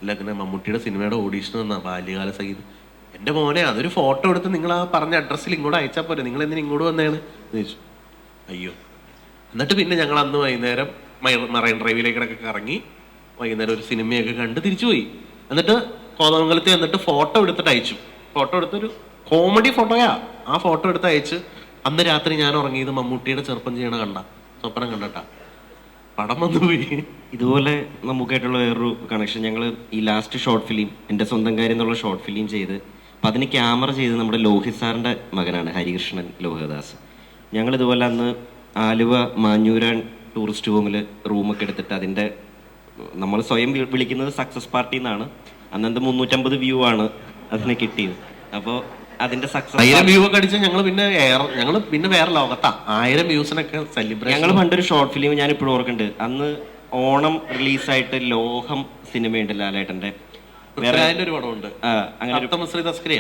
ഇല്ല, ഇങ്ങനെ മമ്മൂട്ടിയുടെ സിനിമയുടെ ഓഡീഷൻ വന്നാ, ബാല്യകാല സഖി. എൻ്റെ മോനെ, അതൊരു ഫോട്ടോ എടുത്ത് നിങ്ങൾ ആ പറഞ്ഞ അഡ്രസ്സിൽ ഇങ്ങോട്ട് അയച്ചാൽ പോരെ, നിങ്ങൾ എന്തിനാ ഇങ്ങോട്ട് വന്നേന്ന് ചോദിച്ചു. അയ്യോ. എന്നിട്ട് പിന്നെ ഞങ്ങൾ അന്ന് വൈകുന്നേരം മറൈൻ ഡ്രൈവിലേക്കൊക്കെ ഇറങ്ങി വൈകുന്നേരം ഒരു സിനിമയൊക്കെ കണ്ട് തിരിച്ചു പോയി. എന്നിട്ട് കോതമംഗലത്ത് എന്നിട്ട് ഫോട്ടോ എടുത്തിട്ട് അയച്ചു. ഫോട്ടോ എടുത്തൊരു കോമഡി ഫോട്ടോയാ. ആ ഫോട്ടോ എടുത്ത് അയച്ച് അന്ന് രാത്രി ഞാൻ ഉറങ്ങിയത് മമ്മൂട്ടിയുടെ ചെറുപ്പം ചെയ്യണ സ്വപ്നം കണ്ടട്ടാ. പടം വന്നുപോയി. ഇതുപോലെ നമുക്കായിട്ടുള്ള വേറൊരു കണക്ഷൻ, ഞങ്ങൾ ഈ ലാസ്റ്റ് ഷോർട്ട് ഫിലിം എൻ്റെ സ്വന്തം കാര്യം എന്നുള്ള ഷോർട്ട് ഫിലിം ചെയ്ത് അപ്പം അതിന് ക്യാമറ ചെയ്ത് നമ്മുടെ ലോഹിത് സാറിൻ്റെ മകനാണ് ഹരികൃഷ്ണൻ ലോഹിതദാസ്. ഞങ്ങളിതുപോലെ അന്ന് ആലുവ മാഞ്ഞൂരാൻ ടൂറിസ്റ്റ് ഹോമിൽ റൂമൊക്കെ എടുത്തിട്ട് അതിൻ്റെ നമ്മൾ സ്വയം വിളിക്കുന്നത് സക്സസ് പാർട്ടി എന്നാണ്. അന്നത്തെ 350 വ്യൂ ആണ് അതിന് കിട്ടിയത്. അപ്പോൾ അതിന്റെ 1000 സക്സസ് വ്യൂ ഒക്കെ അടിച്ച് ഞങ്ങൾ പിന്നെ വേറെ ലോകത്താ. 1000 വ്യൂസിനൊക്കെ സെലിബ്രേഷൻ. ഞങ്ങൾ പണ്ടൊരു ഷോർട്ട് ഫിലിം ഞാൻ ഇപ്പോഴും ഓർക്കുന്നുണ്ട്. അന്ന് ഓണം റിലീസായിട്ട് ലോഹം സിനിമയുണ്ട് ലാലേട്ടന്റെ, ഒരു പടമുണ്ട് അങ്ങനെ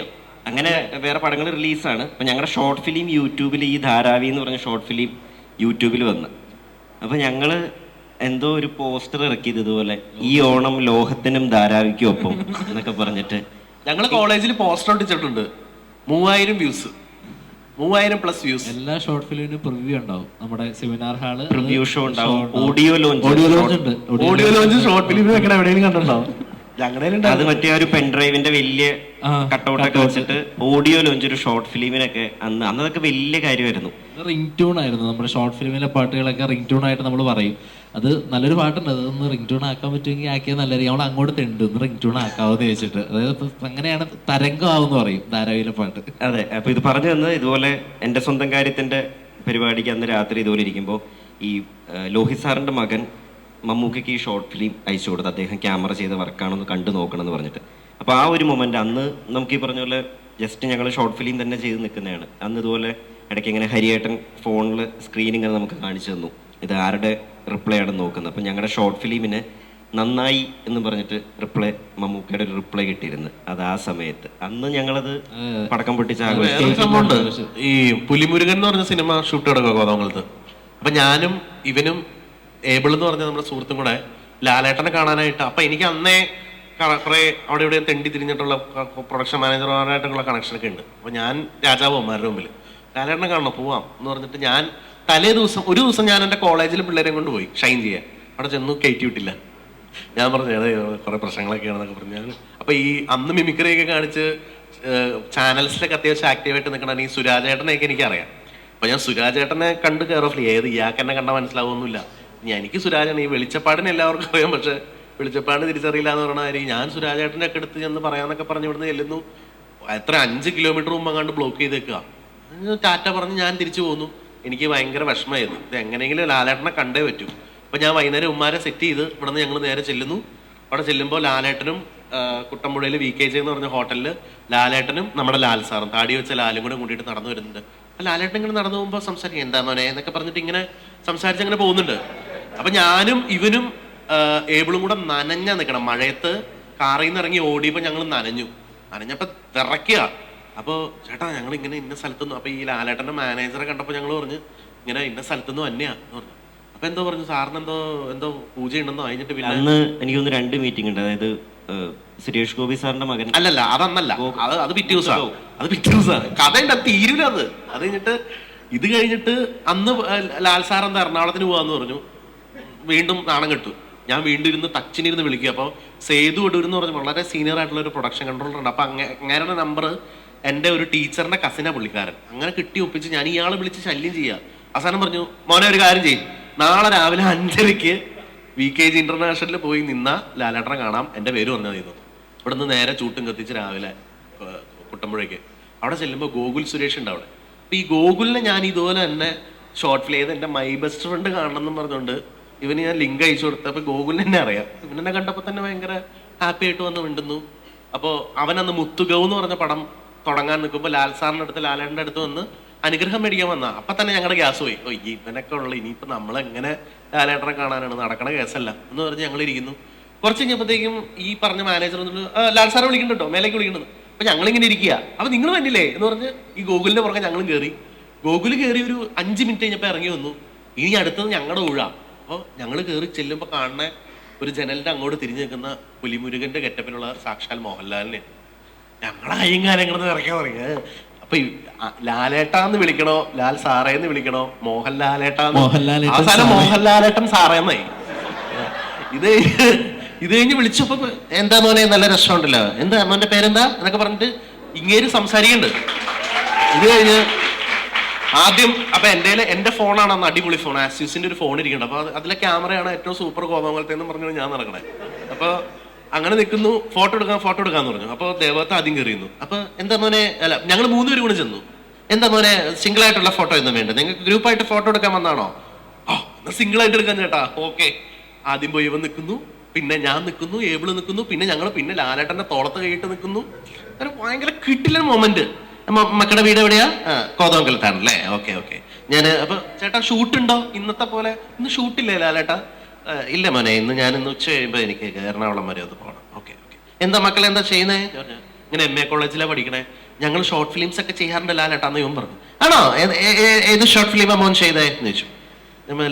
അങ്ങനെ വേറെ പടങ്ങൾ റിലീസാണ്. അപ്പൊ ഞങ്ങളുടെ ഷോർട്ട് ഫിലിം യൂട്യൂബിൽ ഈ ധാരാവി എന്ന് പറഞ്ഞ ഷോർട്ട് ഫിലിം യൂട്യൂബിൽ വന്ന്, അപ്പൊ ഞങ്ങള് എന്തോ ഒരു പോസ്റ്റർ ഇറക്കിയത് ഇതുപോലെ ഈ ഓണം ലോഹത്തിനും ധാരാവിക്കും ഒപ്പം എന്നൊക്കെ പറഞ്ഞിട്ട് ഞങ്ങൾ കോളേജിൽ പോസ്റ്റർ ഒട്ടിച്ചിട്ടുണ്ട്. 3000 views, 3000+ views. എല്ലാ ഷോർട്ട് ഫിലിമിനും പ്രിവ്യൂ ഉണ്ടാവും. നമ്മുടെ സെമിനാർ ഹാള് റിവ്യൂ ഷോ ഉണ്ടാവും, ഓഡിയോ ലോഞ്ച് ഉണ്ട്. ഓഡിയോ ലോഞ്ച് ഷോർട്ട് ഫിലിം വെക്കണം, എവിടെയെങ്കിലും കണ്ടിട്ടുണ്ടാവും. അത് മറ്റേ ഒരു പെൻഡ്രൈവിന്റെ വലിയ കട്ടൗട്ടൊക്കെ വെച്ചിട്ട് ഓഡിയോ ലോഞ്ച് ഒരു ഷോർട്ട് ഫിലിമിനൊക്കെ അന്നതൊക്കെ വലിയ കാര്യമായിരുന്നു. റിംഗ് ട്യൂൺ ആയിരുന്നു. നമ്മുടെ ഷോർട്ട് ഫിലിമിലെ പാട്ടുകളൊക്കെ റിംഗ് ട്യൂൺ ആയിട്ട് നമ്മൾ പറയും. അത് നല്ലൊരു പാട്ടുണ്ട്, അതൊന്ന് റിംഗ് ട്യൂൺ ആക്കാൻ പറ്റുമെങ്കിൽ ആക്കിയാൽ നല്ലതായിരിക്കും. നമ്മൾ അങ്ങോട്ട് തെണ്ട് ഒന്ന് റിംഗ് ട്യൂൺ ആക്കാവെന്ന് ചോദിച്ചിട്ട്, അതായത് അങ്ങനെയാണ് തരംഗമാവെന്ന് പറയും ധാരാവിയിലെ പാട്ട്. അതെ, അപ്പൊ ഇത് പറഞ്ഞു തന്നത് ഇതുപോലെ എൻ്റെ സ്വന്തം കാര്യത്തിന്റെ പരിപാടിക്ക് അന്ന് രാത്രി ഇതുപോലെ ഇരിക്കുമ്പോൾ ഈ ലോഹിത് സാറിന്റെ മകൻ മമ്മൂക്കയ്ക്ക് ഈ ഷോർട്ട് ഫിലിം അയച്ചു കൊടുത്ത് അദ്ദേഹം ക്യാമറ ചെയ്ത വർക്കാണെന്ന് കണ്ടു നോക്കണം എന്ന് പറഞ്ഞിട്ട്. അപ്പോൾ ആ ഒരു മൊമെന്റ് അന്ന് നമുക്ക് ഈ പറഞ്ഞ പോലെ ജസ്റ്റ് ഞങ്ങൾ ഷോർട്ട് ഫിലിം തന്നെ ചെയ്ത് നിൽക്കുന്നതാണ്. അന്ന് ഇതുപോലെ ഇടയ്ക്ക് ഇങ്ങനെ ഹരിയേട്ടൻ ഫോണിൽ സ്ക്രീൻ ഇങ്ങനെ നമുക്ക് കാണിച്ചു തന്നു, ഇത് ആരുടെ റിപ്ലൈ ആണ് നോക്കുന്നത്. അപ്പം ഞങ്ങളുടെ ഷോർട്ട് ഫിലിമിന് നന്നായി എന്ന് പറഞ്ഞിട്ട് മമ്മൂക്കയുടെ ഒരു റിപ്ലൈ കിട്ടിയിരുന്നു. അത് ആ സമയത്ത് അന്ന് ഞങ്ങളത് പടക്കം പൊട്ടിച്ച് ആഘോഷിച്ചു. ഈ പുലിമുരുകൻ എന്ന് പറഞ്ഞ സിനിമ ഷൂട്ട് കിടക്കുക കോതമംഗലത്ത്. അപ്പൊ ഞാനും ഇവനും ഏബിൾ എന്ന് പറഞ്ഞ നമ്മുടെ സുഹൃത്തും കൂടെ ലാലേട്ടനെ കാണാനായിട്ട്, അപ്പൊ എനിക്ക് അന്നേ കുറെ അവിടെ ഇവിടെ തെണ്ടി തിരിഞ്ഞിട്ടുള്ള പ്രൊഡക്ഷൻ മാനേജർമാരായിട്ടുള്ള കണക്ഷനൊക്കെ ഉണ്ട്. അപ്പൊ ഞാൻ രാജാവന്മാരുടെ മുമ്പിൽ ലാലേട്ടനെ കാണണം പോവാം എന്ന് പറഞ്ഞിട്ട് ഞാൻ ഒരു ദിവസം ഞാൻ എൻ്റെ കോളേജിൽ പിള്ളേരെ കൊണ്ട് പോയി ഷൈൻ ചെയ്യാൻ. അവിടെ ചെന്നു കയറ്റി വിട്ടില്ല. ഞാൻ പറഞ്ഞു അതെ കുറെ പ്രശ്നങ്ങളൊക്കെയാണെന്നൊക്കെ പറഞ്ഞു ഞാൻ. അപ്പൊ ഈ അന്ന് മിമിക്രിയൊക്കെ കാണിച്ച് ചാനൽസിലൊക്കെ അത്യാവശ്യം ആക്റ്റീവായിട്ട് നിൽക്കണ ഈ സുരാജേട്ടനെയൊക്കെ എനിക്കറിയാം. അപ്പൊ ഞാൻ സുരാജേട്ടനെ കണ്ട് കയറോഫ്ലി ഏത് ഇയാൾക്ക് എന്നെ കണ്ടാൽ മനസ്സിലാവുന്നില്ല. എനിക്ക് സുരാജാണ്, ഈ വെളിച്ചപ്പാടിനെ എല്ലാവർക്കും അറിയാം, പക്ഷെ വെളിച്ചപ്പാട് തിരിച്ചറിയില്ല എന്ന് പറഞ്ഞ കാര്യം ഞാൻ സുരാജേട്ടൻ്റെ ഒക്കെ അടുത്ത് ചെന്ന് പറയാന്നൊക്കെ പറഞ്ഞ് ഇവിടുന്ന് ചെല്ലുന്നു. എത്ര 5 കിലോമീറ്റർ മുമ്പ് അങ്ങാണ്ട് ബ്ലോക്ക് ചെയ്തേക്കുക. ടാറ്റ പറഞ്ഞ് ഞാൻ തിരിച്ചു പോന്നു. എനിക്ക് ഭയങ്കര വിഷമമായിരുന്നു. ഇത് എങ്ങനെയെങ്കിലും ലാലേട്ടനെ കണ്ടേ പറ്റൂ. അപ്പൊ ഞാൻ വൈകുന്നേരം ഉമ്മാരെ സെറ്റ് ചെയ്ത് ഇവിടുന്ന് ഞങ്ങൾ നേരെ ചെല്ലുന്നു. അവിടെ ചെല്ലുമ്പോൾ ലാലേട്ടനും കുട്ടമ്പുഴയിൽ VKJ എന്ന് പറഞ്ഞ ഹോട്ടലിൽ ലാലേട്ടനും നമ്മുടെ ലാൽ സാറും താടി വെച്ച ലാലും കൂടെ കൂട്ടിയിട്ട് നടന്നു വരുന്നുണ്ട്. അപ്പൊ ലാലേട്ടൻ ഇങ്ങനെ നടന്നു പോകുമ്പോൾ സംസാരിക്കും എന്താ മോനെ എന്നൊക്കെ പറഞ്ഞിട്ട് ഇങ്ങനെ സംസാരിച്ച് അങ്ങനെ പോകുന്നുണ്ട്. അപ്പൊ ഞാനും ഇവനും ഏബിളും കൂടെ നനഞ്ഞ നിൽക്കണം. മഴയത്ത് കാറിൽ നിന്ന് ഇറങ്ങി ഓടിയപ്പോൾ ഞങ്ങൾ നനഞ്ഞപ്പോ വിറയ്ക്കുക. അപ്പോൾ ചേട്ടാ ഞങ്ങൾ ഇങ്ങനെ ഇന്ന സ്ഥലത്തുനിന്ന്, അപ്പൊ ഈ ലാലേട്ടന്റെ മാനേജറെ കണ്ടപ്പോൾ ഞങ്ങൾ പറഞ്ഞു ഇങ്ങനെ ഇന്ന സ്ഥലത്തുനിന്ന് തന്നെയാ എന്ന് പറഞ്ഞു. അപ്പൊ എന്തോ പറഞ്ഞു സാറിന് എന്തോ പൂജ ഉണ്ടെന്നോ കഴിഞ്ഞിട്ട് പിന്നെ അന്ന് എനിക്കൊന്ന് 2 മീറ്റിംഗ് ഉണ്ട്. അതായത് സുരേഷ് ഗോപി സാറിന്റെ മകൻ അതന്നല്ല, അത് പിറ്റേ ദിവസമാണ് കഥ ഉണ്ട്, അത് തീരൂല. അത് കഴിഞ്ഞിട്ട് അന്ന് ലാൽ സാർ എന്താ എറണാകുളത്തിന് പോവാന്ന് പറഞ്ഞു. വീണ്ടും നാണം കെട്ടു. ഞാൻ വീണ്ടും ഇരുന്ന് ടച്ചിനിരുന്ന് വിളിക്കുക. അപ്പോൾ സേതു ഒടൂർ എന്ന് പറഞ്ഞ വളരെ സീനിയർ ആയിട്ടുള്ള ഒരു പ്രൊഡക്ഷൻ കൺട്രോളർ ഉണ്ട്. അപ്പൊ അങ്ങേരുടെ നമ്പർ എൻ്റെ ഒരു ടീച്ചറിന്റെ കസിനാ പുള്ളിക്കാരൻ. അങ്ങനെ കിട്ടി ഒപ്പിച്ച് ഞാൻ ഇയാളെ വിളിച്ച് ശല്യം ചെയ്യുക. അവസാനം പറഞ്ഞു മോനെ ഒരു കാര്യം ചെയ്യും, നാളെ രാവിലെ 5:30 VKG ഇന്റർനാഷണലിൽ പോയി നിന്ന ലാലേട്ടനെ കാണാം, എൻ്റെ പേര് പറഞ്ഞാൽ തീർന്നു. ഇവിടെ നിന്ന് നേരെ ചൂട്ടും കത്തിച്ച് രാവിലെ കുട്ടമ്പുഴയ്ക്ക് അവിടെ ചെല്ലുമ്പോൾ ഗോകുൽ സുരേഷ് ഉണ്ട് അവിടെ. അപ്പൊ ഈ ഗോകുലിനെ ഞാൻ ഇതുപോലെ തന്നെ ഷോർട്ട് ഫിലിം ചെയ്ത് എൻ്റെ മൈ ബെസ്റ്റ് ഫ്രണ്ട് കാണണം എന്നും പറഞ്ഞുകൊണ്ട് ഇവന് ഞാൻ ലിങ്ക് അയച്ചു കൊടുത്തപ്പോൾ ഗോകുലിനെ എന്നെ അറിയാം. ഇവനെന്നെ കണ്ടപ്പോൾ തന്നെ ഭയങ്കര ഹാപ്പി ആയിട്ട് വന്ന് മിണ്ടുന്നു. അപ്പോൾ അവനന്ന് മുത്തുഗവ് എന്ന് പറഞ്ഞ പടം തുടങ്ങാൻ നിൽക്കുമ്പോൾ ലാൽ സാറിൻ്റെ അടുത്ത് ലാലേട്ടൻ്റെ അടുത്ത് വന്ന് അനുഗ്രഹം മേടിക്കാൻ വന്ന. അപ്പം തന്നെ ഞങ്ങളുടെ ഗ്യാസ് പോയി. ഇവനൊക്കെ ഉള്ള ഇനിയിപ്പോൾ നമ്മളെങ്ങനെ ലാലേട്ടനെ കാണാനാണ്, നടക്കണ കേസല്ല എന്ന് പറഞ്ഞ് ഞങ്ങൾ ഇരിക്കുന്നു. കുറച്ച് കഴിഞ്ഞപ്പോഴത്തേക്കും ഈ പറഞ്ഞ മാനേജർ വന്നിട്ട് ലാൽ സാറെ വിളിക്കുന്നുണ്ടോ, മേലേക്ക് വിളിക്കുന്നത്. അപ്പം ഞങ്ങളിങ്ങനെ ഇരിക്കുക. അപ്പം നിങ്ങൾ വന്നില്ലേ എന്ന് പറഞ്ഞ് ഈ ഗോകുലിൻ്റെ പുറകെ ഞങ്ങളും കയറി. ഗോകുൽ കയറി ഒരു 5 മിനിറ്റ് കഴിഞ്ഞപ്പോൾ ഇറങ്ങി വന്നു. ഇനി അടുത്തത് ഞങ്ങളുടെ ഊഴ. അപ്പോൾ ഞങ്ങൾ കയറി ചെല്ലുമ്പോൾ കാണുന്ന ഒരു ജനലിൻ്റെ അങ്ങോട്ട് തിരിഞ്ഞു നിൽക്കുന്ന പുലിമുരുകൻ്റെ ഗെറ്റപ്പിനുള്ള സാക്ഷാൽ മോഹൻലാലിനെ ഞങ്ങളെ അയ്യങ്കാലങ്ങളെന്ന് ഇറക്കാൻ പറയുക. അപ്പൊ ലാലേട്ടാന്ന് വിളിക്കണോ, ലാൽ സാറേന്ന് വിളിക്കണോ, മോഹൻലാലേട്ടൻ സാറേന്നായി. ഇത് കഴിഞ്ഞ് വിളിച്ചപ്പോ എന്താ മോനെ നല്ല രസമുണ്ടല്ലോ, എന്താ മോന്റെ പേരെന്താ എന്നൊക്കെ പറഞ്ഞിട്ട് ഇങ്ങേര് സംസാരിക്കുന്നുണ്ട്. ഇത് കഴിഞ്ഞ് ആദ്യം അപ്പൊ എന്റെ ഫോണാണ് അന്ന് അടിപൊളി ഫോൺ, ആസ്യൂസിന്റെ ഒരു ഫോൺ ഇരിക്കുന്നുണ്ട്. അപ്പൊ അതിലെ ക്യാമറയാണ് ഏറ്റവും സൂപ്പർ കോതമംഗലത്തെ എന്ന് പറഞ്ഞാണ് ഞാൻ നടക്കണേ. അപ്പൊ അങ്ങനെ നിൽക്കുന്നു, ഫോട്ടോ എടുക്കാന്ന് പറഞ്ഞു. അപ്പോൾ ദേവത്തെ ആദ്യം കയറിയുന്നു. അപ്പൊ എന്താ മോനെ, അല്ല ഞങ്ങൾ 3 പേരും കൂടെ ചെന്നു. എന്താ മോനെ സിംഗിൾ ആയിട്ടുള്ള ഫോട്ടോ ഒന്നും വേണ്ട, നിങ്ങൾക്ക് ഗ്രൂപ്പായിട്ട് ഫോട്ടോ എടുക്കാൻ വന്നാണോ? സിംഗിൾ ആയിട്ട് എടുക്കാൻ ചേട്ടാ, ഓക്കെ. ആദ്യം പോയി ഇവൻ നിൽക്കുന്നു, പിന്നെ ഞാൻ നിൽക്കുന്നു, ഏബിള് നിൽക്കുന്നു, പിന്നെ ഞങ്ങൾ പിന്നെ ലാലേട്ടന്റെ തോളത്ത് കൈയിട്ട് നിൽക്കുന്നു. ഒരു ഭയങ്കര കിട്ടില്ല മൊമെന്റ്. മക്കളുടെ വീട് എവിടെയാ? കോതമംഗലത്താണല്ലേ? Okay okay. ഞാൻ അപ്പൊ ചേട്ടാ ഷൂട്ടുണ്ടോ? ഇന്നത്തെ പോലെ ഇന്ന് ഷൂട്ടില്ലേ ലാലേട്ടാ? ഇല്ല മോനെ, ഇന്ന് ഉച്ച കഴിയുമ്പോ എനിക്ക് എറണാകുളം വരെ ഒന്ന് പോകണം. Okay okay. എന്താ മക്കളെ എന്താ ചെയ്യുന്നേ? ഇങ്ങനെ MA കോളേജിലാണ് പഠിക്കണേ. ഞങ്ങൾ ഷോർട്ട് ഫിലിംസ് ഒക്കെ ചെയ്യാറുണ്ട് ലാലേട്ടാ എന്ന് ഇവൻ പറഞ്ഞു. ആണോ? ഏത് ഷോർട്ട് ഫിലിമാ മോൻ ചെയ്തേ എന്ന് ചോദിച്ചു.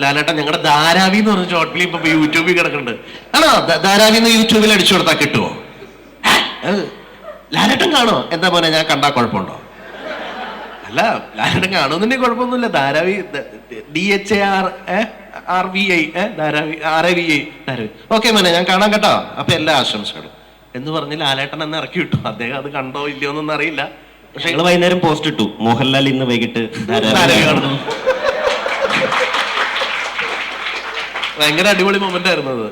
ലാലേട്ടൻ ഞങ്ങളുടെ ധാരാവി എന്ന് പറഞ്ഞ ഷോർട്ട് ഫിലിം ഇപ്പൊ യൂട്യൂബിൽ കിടക്കുന്നുണ്ട്. ആണോ? ധാരാവി എന്ന് യൂട്യൂബിൽ അടിച്ചു കൊടുത്താൽ കിട്ടുമോ? ലാലേട്ടൻ കാണോ? എന്താ മോനെ, ഞാൻ കണ്ടാ കുഴപ്പമുണ്ടോ? അല്ല, ലാലേട്ടൻ കാണുന്നുണ്ടെങ്കിൽ കുഴപ്പമൊന്നുമില്ല. Dharavi DHARVI Dharavi RAVI Dharavi. Okay മോനെ, ഞാൻ കാണാൻ കേട്ടോ. അപ്പൊ എല്ലാ ആശംസകളും എന്ന് പറഞ്ഞ് ലാലേട്ടൻ എന്നെ ഇറക്കി വിട്ടു. അദ്ദേഹം അത് കണ്ടോ ഇല്ലയോ എന്നൊന്നും അറിയില്ല. പക്ഷെ ഞങ്ങൾ വൈകുന്നേരം പോസ്റ്റ് ഇട്ടു, മോഹൻലാൽ ഇന്ന് വൈകിട്ട് ധാരാവി കാണുന്നു. ഭയങ്കര അടിപൊളി മൊമെന്റ് ആയിരുന്നു അത്.